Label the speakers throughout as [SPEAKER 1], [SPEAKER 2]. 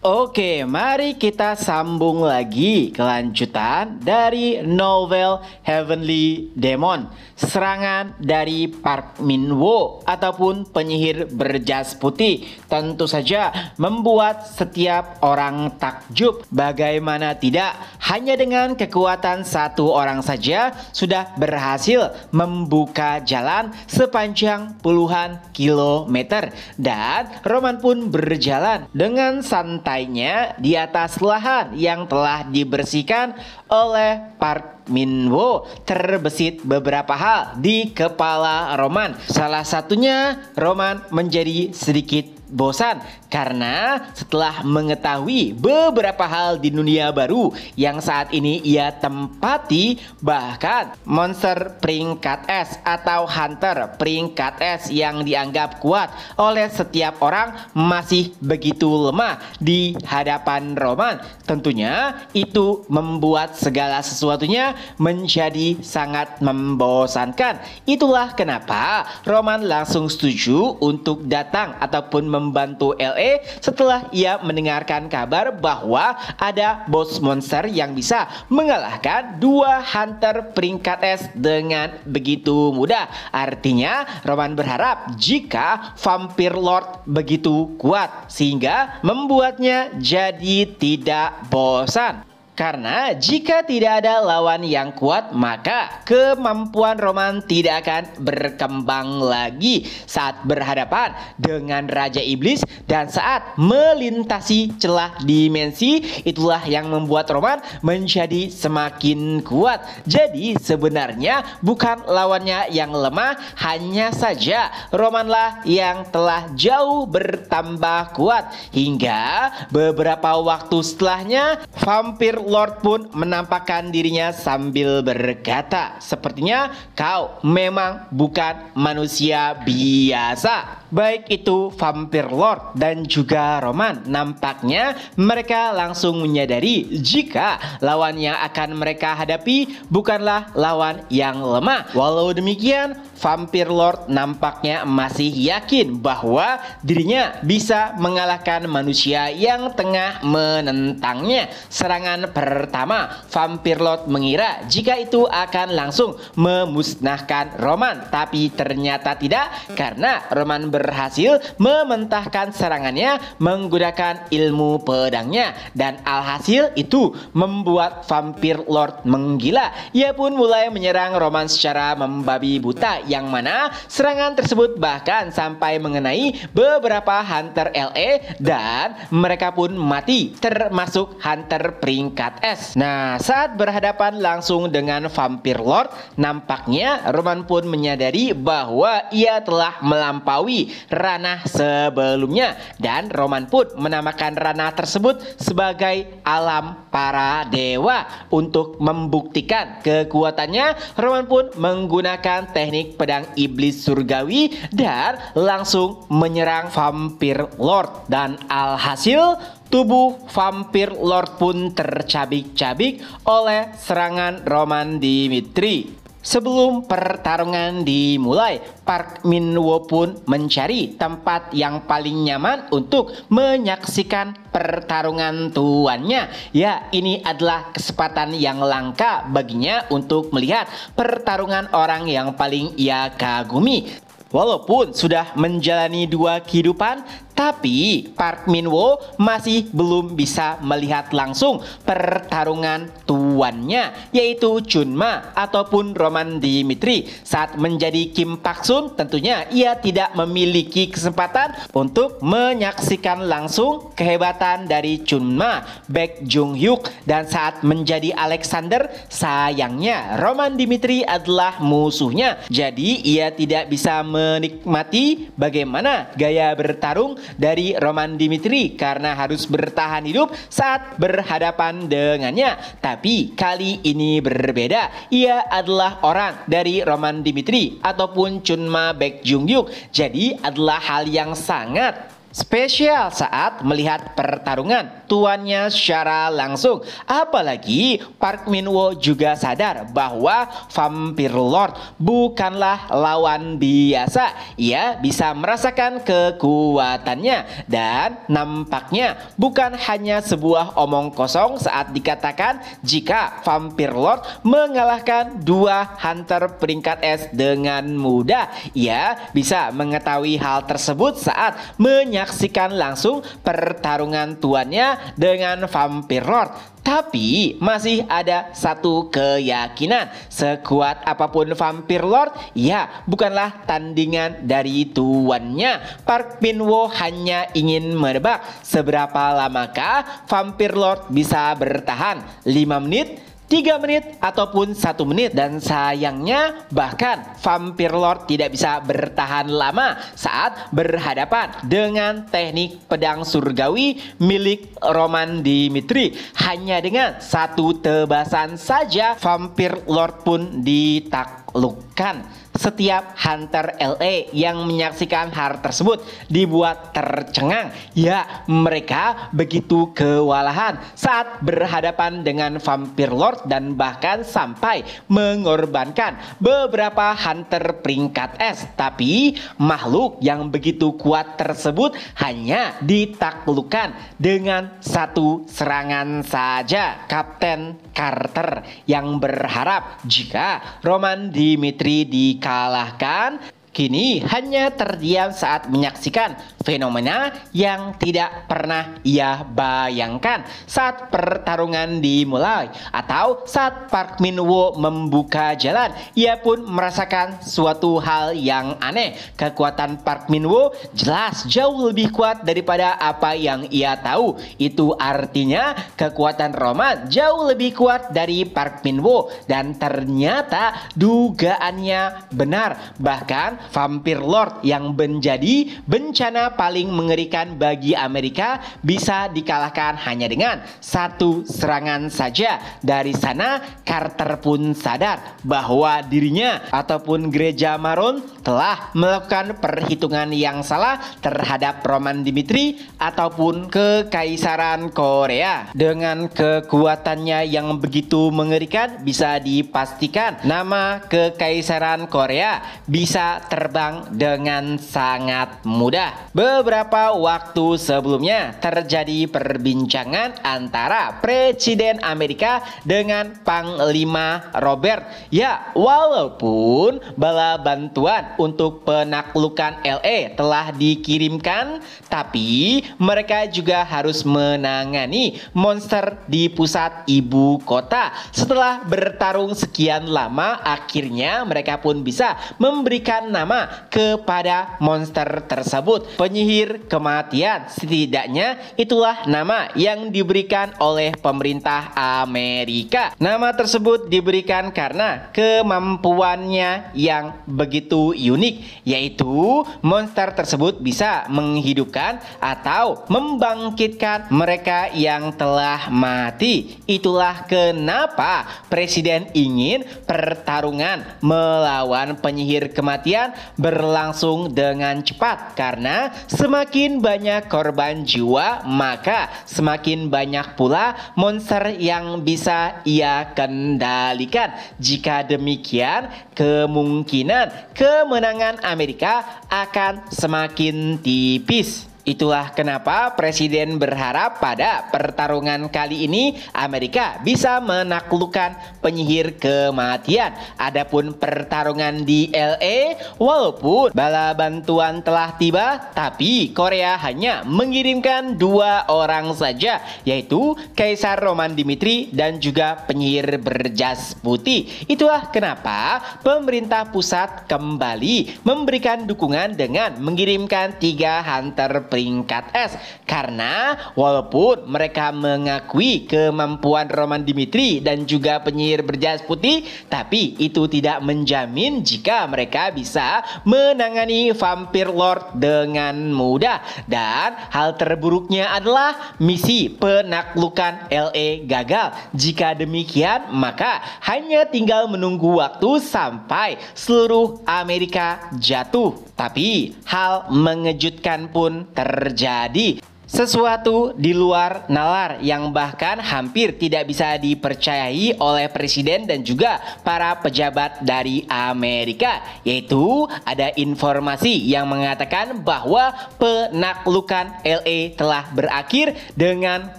[SPEAKER 1] Oke, mari kita sambung lagi kelanjutan dari novel Heavenly Demon, serangan dari Park Min Wo ataupun penyihir berjas putih. Tentu saja membuat setiap orang takjub. Bagaimana tidak, hanya dengan kekuatan satu orang saja sudah berhasil membuka jalan sepanjang puluhan kilometer. Dan Roman pun berjalan dengan santainya di atas lahan yang telah dibersihkan oleh Park Min Wo. Terbesit beberapa hal di kepala Roman. Salah satunya, Roman menjadi sedikit bosan karena setelah mengetahui beberapa hal di dunia baru yang saat ini ia tempati, bahkan monster peringkat S atau hunter peringkat S yang dianggap kuat oleh setiap orang masih begitu lemah di hadapan Roman. Tentunya itu membuat segala sesuatunya menjadi sangat membosankan. Itulah kenapa Roman langsung setuju untuk datang ataupun membantu LE setelah ia mendengarkan kabar bahwa ada bos monster yang bisa mengalahkan dua hunter peringkat S dengan begitu mudah. Artinya Roman berharap jika Vampire Lord begitu kuat sehingga membuatnya jadi tidak bosan. Karena jika tidak ada lawan yang kuat, maka kemampuan Roman tidak akan berkembang lagi saat berhadapan dengan Raja Iblis dan saat melintasi celah dimensi. Itulah yang membuat Roman menjadi semakin kuat. Jadi sebenarnya bukan lawannya yang lemah, hanya saja Romanlah yang telah jauh bertambah kuat. Hingga beberapa waktu setelahnya, Vampire Lord pun menampakkan dirinya sambil berkata, "Sepertinya kau memang bukan manusia biasa." Baik itu Vampire Lord dan juga Roman, nampaknya mereka langsung menyadari jika lawan yang akan mereka hadapi bukanlah lawan yang lemah. Walau demikian, Vampire Lord nampaknya masih yakin bahwa dirinya bisa mengalahkan manusia yang tengah menentangnya. Serangan pertama, Vampire Lord mengira jika itu akan langsung memusnahkan Roman, tapi ternyata tidak, karena Roman berhasil mementahkan serangannya menggunakan ilmu pedangnya, dan alhasil itu membuat Vampire Lord menggila. Ia pun mulai menyerang Roman secara membabi buta, yang mana serangan tersebut bahkan sampai mengenai beberapa hunter LE dan mereka pun mati, termasuk hunter peringkat S. Nah, saat berhadapan langsung dengan Vampire Lord, nampaknya Roman pun menyadari bahwa ia telah melampaui ranah sebelumnya, dan Roman pun menamakan ranah tersebut sebagai alam para dewa. Untuk membuktikan kekuatannya, Roman pun menggunakan teknik pedang iblis surgawi dan langsung menyerang Vampire Lord, dan alhasil tubuh Vampire Lord pun tercabik-cabik oleh serangan Roman Dimitri. Sebelum pertarungan dimulai, Park Min Wo pun mencari tempat yang paling nyaman untuk menyaksikan pertarungan tuannya. Ya, ini adalah kesempatan yang langka baginya untuk melihat pertarungan orang yang paling ia kagumi. Walaupun sudah menjalani dua kehidupan, tapi Park Min Wo masih belum bisa melihat langsung pertarungan tuannya, yaitu Chunma ataupun Roman Dimitri. Saat menjadi Kim Pak Sun, tentunya ia tidak memiliki kesempatan untuk menyaksikan langsung kehebatan dari Chunma, Baek Jung Hyuk. Dan saat menjadi Alexander, sayangnya Roman Dimitri adalah musuhnya. Jadi ia tidak bisa menikmati bagaimana gaya bertarung dari Roman Dimitri karena harus bertahan hidup saat berhadapan dengannya. Tapi kali ini berbeda. Ia adalah orang dari Roman Dimitri ataupun Chunma Baek Jung Hyuk. Jadi adalah hal yang sangat Spesial saat melihat pertarungan tuannya secara langsung. Apalagi Park Min-woo juga sadar bahwa Vampire Lord bukanlah lawan biasa. Ia bisa merasakan kekuatannya dan nampaknya bukan hanya sebuah omong kosong saat dikatakan jika Vampire Lord mengalahkan dua hunter peringkat es dengan mudah. Ia bisa mengetahui hal tersebut saat menyaksikan langsung pertarungan tuannya dengan Vampire Lord. Tapi masih ada satu keyakinan, sekuat apapun Vampire Lord, ia bukanlah tandingan dari tuannya. Park Min-woo hanya ingin menebak seberapa lamakah Vampire Lord bisa bertahan, 5 menit, 3 menit ataupun 1 menit. Dan sayangnya bahkan Vampire Lord tidak bisa bertahan lama saat berhadapan dengan teknik pedang surgawi milik Roman Dimitri. Hanya dengan satu tebasan saja Vampire Lord pun ditaklukkan. Setiap hunter LA yang menyaksikan hal tersebut dibuat tercengang. Ya, mereka begitu kewalahan saat berhadapan dengan Vampire Lord dan bahkan sampai mengorbankan beberapa hunter peringkat es. Tapi makhluk yang begitu kuat tersebut hanya ditaklukkan dengan satu serangan saja. Kapten Carter yang berharap jika Roman Dimitri dikalahkan, kini hanya terdiam saat menyaksikan fenomena yang tidak pernah ia bayangkan saat pertarungan dimulai atau saat Park Min-woo membuka jalan. Ia pun merasakan suatu hal yang aneh. Kekuatan Park Min-woo jelas jauh lebih kuat daripada apa yang ia tahu. Itu artinya kekuatan Roman jauh lebih kuat dari Park Min-woo, dan ternyata dugaannya benar. Bahkan Vampire Lord yang menjadi bencana paling mengerikan bagi Amerika bisa dikalahkan hanya dengan satu serangan saja. Dari sana Carter pun sadar bahwa dirinya ataupun Gereja Maron telah melakukan perhitungan yang salah terhadap Roman Dimitri ataupun Kekaisaran Korea. Dengan kekuatannya yang begitu mengerikan, bisa dipastikan nama Kekaisaran Korea bisa terbang dengan sangat mudah. Beberapa waktu sebelumnya terjadi perbincangan antara Presiden Amerika dengan Panglima Robert. Ya, walaupun bala bantuan untuk penaklukan LA telah dikirimkan, tapi mereka juga harus menangani monster di pusat ibu kota. Setelah bertarung sekian lama, akhirnya mereka pun bisa memberikan nama kepada monster tersebut, penyihir kematian. Setidaknya itulah nama yang diberikan oleh pemerintah Amerika. Nama tersebut diberikan karena kemampuannya yang begitu unik, yaitu monster tersebut bisa menghidupkan atau membangkitkan mereka yang telah mati. Itulah kenapa Presiden ingin pertarungan melawan penyihir kematian berlangsung dengan cepat, karena semakin banyak korban jiwa, maka semakin banyak pula monster yang bisa ia kendalikan. Jika demikian, kemungkinan kemenangan Amerika akan semakin tipis. Itulah kenapa Presiden berharap pada pertarungan kali ini Amerika bisa menaklukkan penyihir kematian. Adapun pertarungan di LA, walaupun bala bantuan telah tiba, tapi Korea hanya mengirimkan 2 orang saja, yaitu Kaisar Roman Dimitri dan juga penyihir berjas putih. Itulah kenapa pemerintah pusat kembali memberikan dukungan dengan mengirimkan 3 hunter peringkat es, karena walaupun mereka mengakui kemampuan Roman Dimitri dan juga penyihir berjas putih, tapi itu tidak menjamin jika mereka bisa menangani Vampire Lord dengan mudah. Dan hal terburuknya adalah misi penaklukan LA gagal. Jika demikian, maka hanya tinggal menunggu waktu sampai seluruh Amerika jatuh. Tapi hal mengejutkan pun terjadi. Sesuatu di luar nalar yang bahkan hampir tidak bisa dipercayai oleh presiden dan juga para pejabat dari Amerika, yaitu ada informasi yang mengatakan bahwa penaklukan LA telah berakhir dengan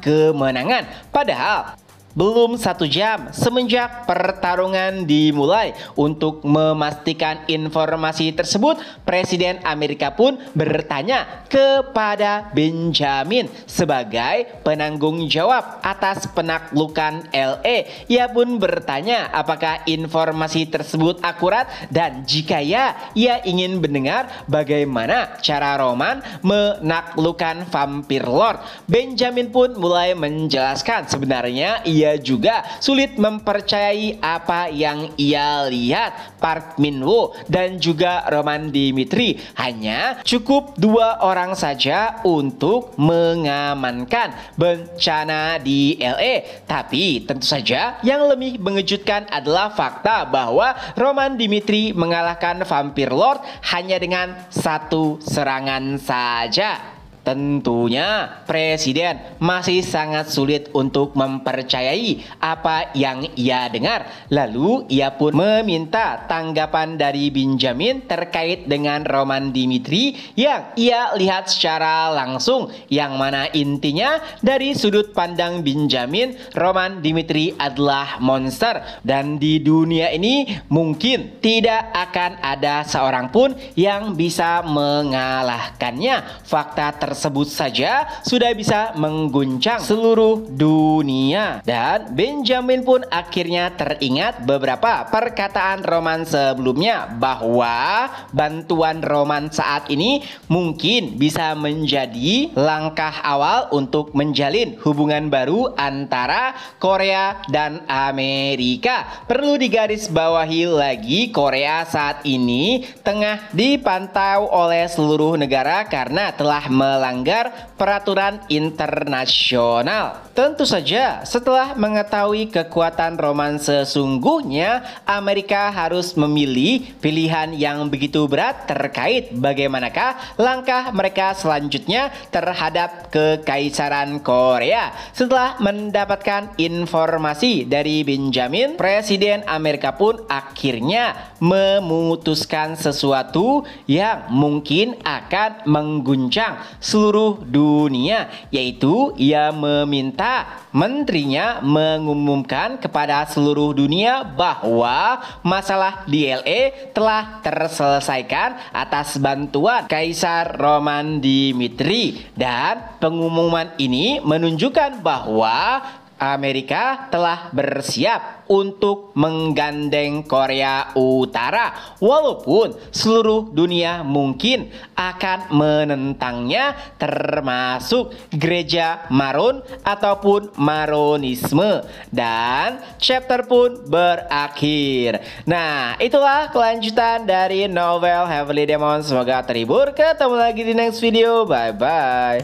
[SPEAKER 1] kemenangan. Padahal belum 1 jam semenjak pertarungan dimulai. Untuk memastikan informasi tersebut, Presiden Amerika pun bertanya kepada Benjamin sebagai penanggung jawab atas penaklukan LA. Ia pun bertanya apakah informasi tersebut akurat, dan jika ya, ia ingin mendengar bagaimana cara Roman menaklukkan Vampire Lord. Benjamin pun mulai menjelaskan sebenarnya ia juga sulit mempercayai apa yang ia lihat. Park Min-woo dan juga Roman Dimitri hanya cukup 2 orang saja untuk mengamankan bencana di LA. Tapi tentu saja yang lebih mengejutkan adalah fakta bahwa Roman Dimitri mengalahkan Vampire Lord hanya dengan 1 serangan saja. Tentunya presiden masih sangat sulit untuk mempercayai apa yang ia dengar. Lalu ia pun meminta tanggapan dari Benjamin terkait dengan Roman Dimitri yang ia lihat secara langsung, yang mana intinya dari sudut pandang Benjamin, Roman Dimitri adalah monster dan di dunia ini mungkin tidak akan ada seorang pun yang bisa mengalahkannya. Fakta tersebut saja sudah bisa mengguncang seluruh dunia, dan Benjamin pun akhirnya teringat beberapa perkataan Roman sebelumnya bahwa bantuan Roman saat ini mungkin bisa menjadi langkah awal untuk menjalin hubungan baru antara Korea dan Amerika. Perlu digarisbawahi lagi, Korea saat ini tengah dipantau oleh seluruh negara karena telah melanggar peraturan internasional. Tentu saja setelah mengetahui kekuatan Roman sesungguhnya, Amerika harus memilih pilihan yang begitu berat terkait bagaimanakah langkah mereka selanjutnya terhadap Kekaisaran Korea. Setelah mendapatkan informasi dari Benjamin, Presiden Amerika pun akhirnya memutuskan sesuatu yang mungkin akan mengguncang seluruh dunia, yaitu ia meminta menterinya mengumumkan kepada seluruh dunia bahwa masalah di LA telah terselesaikan atas bantuan Kaisar Roman Dimitri, dan pengumuman ini menunjukkan bahwa Amerika telah bersiap untuk menggandeng Korea Utara, walaupun seluruh dunia mungkin akan menentangnya, termasuk gereja Maron ataupun Maronisme, dan chapter pun berakhir. Nah, itulah kelanjutan dari novel Heavenly Demon. Semoga terhibur. Ketemu lagi di next video. Bye bye.